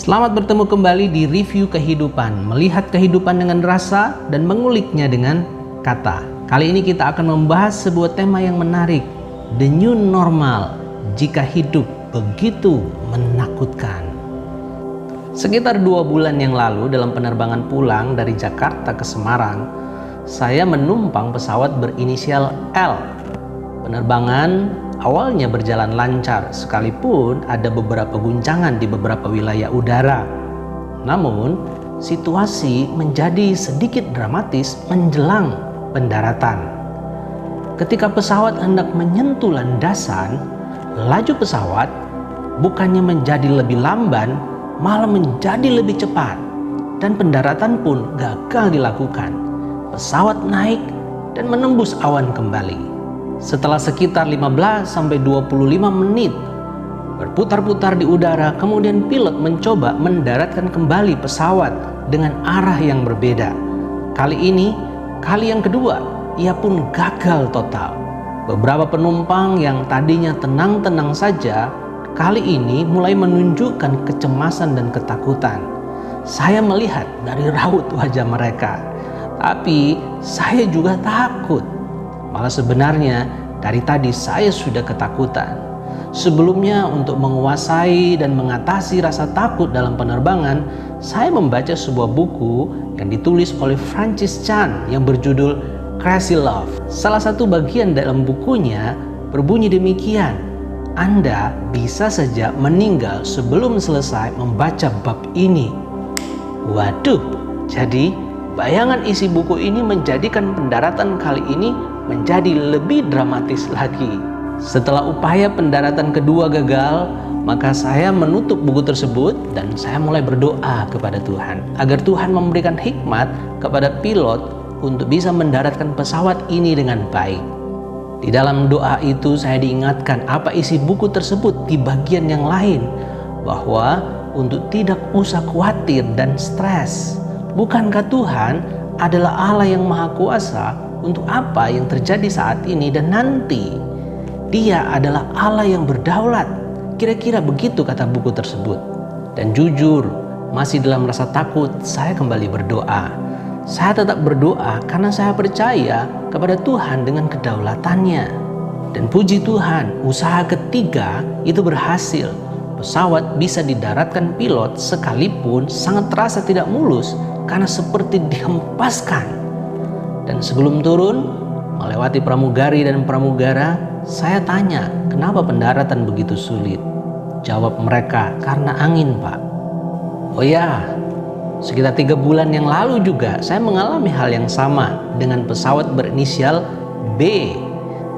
Selamat bertemu kembali di Review Kehidupan, melihat kehidupan dengan rasa dan menguliknya dengan kata. Kali ini kita akan membahas sebuah tema yang menarik, The New Normal, jika hidup begitu menakutkan. Sekitar 2 bulan yang lalu dalam penerbangan pulang dari Jakarta ke Semarang, saya menumpang pesawat berinisial L. Penerbangan awalnya berjalan lancar sekalipun ada beberapa guncangan di beberapa wilayah udara. Namun, situasi menjadi sedikit dramatis menjelang pendaratan. Ketika pesawat hendak menyentuh landasan, laju pesawat bukannya menjadi lebih lamban, malah menjadi lebih cepat, dan pendaratan pun gagal dilakukan. Pesawat naik dan menembus awan kembali. Setelah sekitar 15-25 menit berputar-putar di udara, kemudian pilot mencoba mendaratkan kembali pesawat dengan arah yang berbeda. Kali ini, kali yang kedua, ia pun gagal total. Beberapa penumpang yang tadinya tenang-tenang saja, kali ini mulai menunjukkan kecemasan dan ketakutan. Saya melihat dari raut wajah mereka, tapi saya juga takut. Malah sebenarnya dari tadi saya sudah ketakutan. Sebelumnya, untuk menguasai dan mengatasi rasa takut dalam penerbangan, saya membaca sebuah buku yang ditulis oleh Francis Chan yang berjudul Crazy Love. Salah satu bagian dalam bukunya berbunyi demikian: Anda bisa saja meninggal sebelum selesai membaca bab ini. Waduh, jadi bayangan isi buku ini menjadikan pendaratan kali ini menjadi lebih dramatis lagi. Setelah upaya pendaratan kedua gagal, maka saya menutup buku tersebut dan saya mulai berdoa kepada Tuhan agar Tuhan memberikan hikmat kepada pilot untuk bisa mendaratkan pesawat ini dengan baik. Di dalam doa itu saya diingatkan apa isi buku tersebut di bagian yang lain, bahwa untuk tidak usah khawatir dan stres. Bukankah Tuhan adalah Allah yang Maha Kuasa untuk apa yang terjadi saat ini dan nanti? Dia adalah Allah yang berdaulat. Kira-kira begitu kata buku tersebut. Dan jujur, masih dalam rasa takut, saya kembali berdoa. Saya tetap berdoa karena saya percaya kepada Tuhan dengan kedaulatannya. Dan puji Tuhan, usaha ketiga itu berhasil. Pesawat bisa didaratkan pilot sekalipun sangat terasa tidak mulus karena seperti dihempaskan. Dan sebelum turun, melewati pramugari dan pramugara, saya tanya, kenapa pendaratan begitu sulit? Jawab mereka, karena angin, Pak. Oh ya, sekitar 3 bulan yang lalu juga saya mengalami hal yang sama dengan pesawat berinisial B.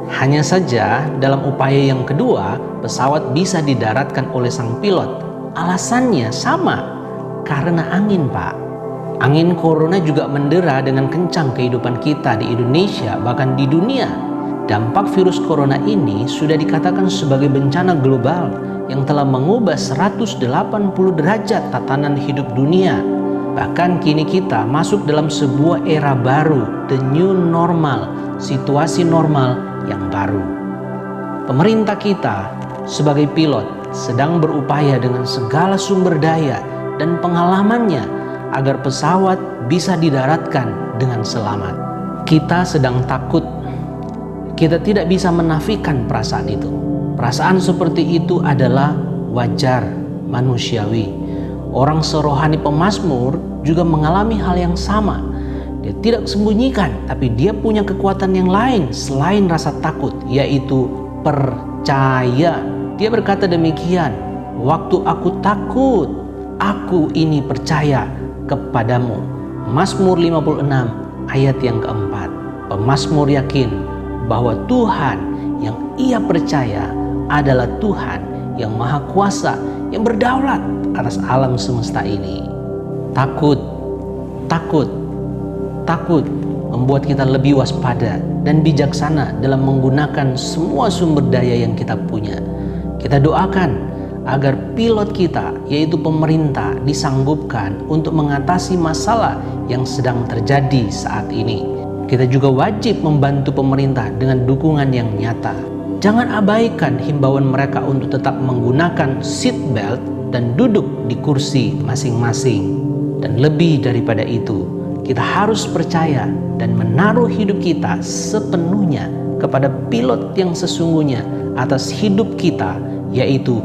Hanya saja dalam upaya yang kedua, pesawat bisa didaratkan oleh sang pilot. Alasannya sama, karena angin, Pak. Angin corona juga mendera dengan kencang kehidupan kita di Indonesia, bahkan di dunia. Dampak virus corona ini sudah dikatakan sebagai bencana global yang telah mengubah 180 derajat tatanan hidup dunia. Bahkan kini kita masuk dalam sebuah era baru, the new normal, situasi normal yang baru. Pemerintah kita sebagai pilot sedang berupaya dengan segala sumber daya dan pengalamannya agar pesawat bisa didaratkan dengan selamat. Kita sedang takut. Kita tidak bisa menafikan perasaan itu. Perasaan seperti itu adalah wajar, manusiawi. Orang serohani pemazmur juga mengalami hal yang sama. Dia tidak sembunyikan, tapi dia punya kekuatan yang lain selain rasa takut, yaitu percaya. Dia berkata demikian, waktu aku takut, aku ini percaya kepadamu. Mazmur 56 ayat yang keempat. Pemazmur yakin bahwa Tuhan yang ia percaya adalah Tuhan yang Maha Kuasa, yang berdaulat atas alam semesta ini. Takut membuat kita lebih waspada dan bijaksana dalam menggunakan semua sumber daya yang kita punya. Kita doakan agar pilot kita, yaitu pemerintah, disanggupkan untuk mengatasi masalah yang sedang terjadi saat ini. Kita juga wajib membantu pemerintah dengan dukungan yang nyata. Jangan abaikan himbauan mereka untuk tetap menggunakan seat belt dan duduk di kursi masing-masing. Dan lebih daripada itu, kita harus percaya dan menaruh hidup kita sepenuhnya kepada pilot yang sesungguhnya atas hidup kita, yaitu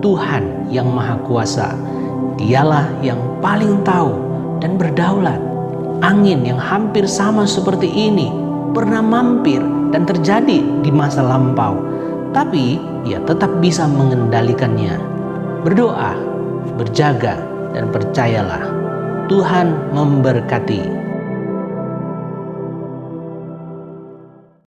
Tuhan yang Maha Kuasa. Dialah yang paling tahu dan berdaulat. Angin yang hampir sama seperti ini pernah mampir dan terjadi di masa lampau, tapi Ia tetap bisa mengendalikannya. Berdoa, berjaga, dan percayalah, Tuhan memberkati.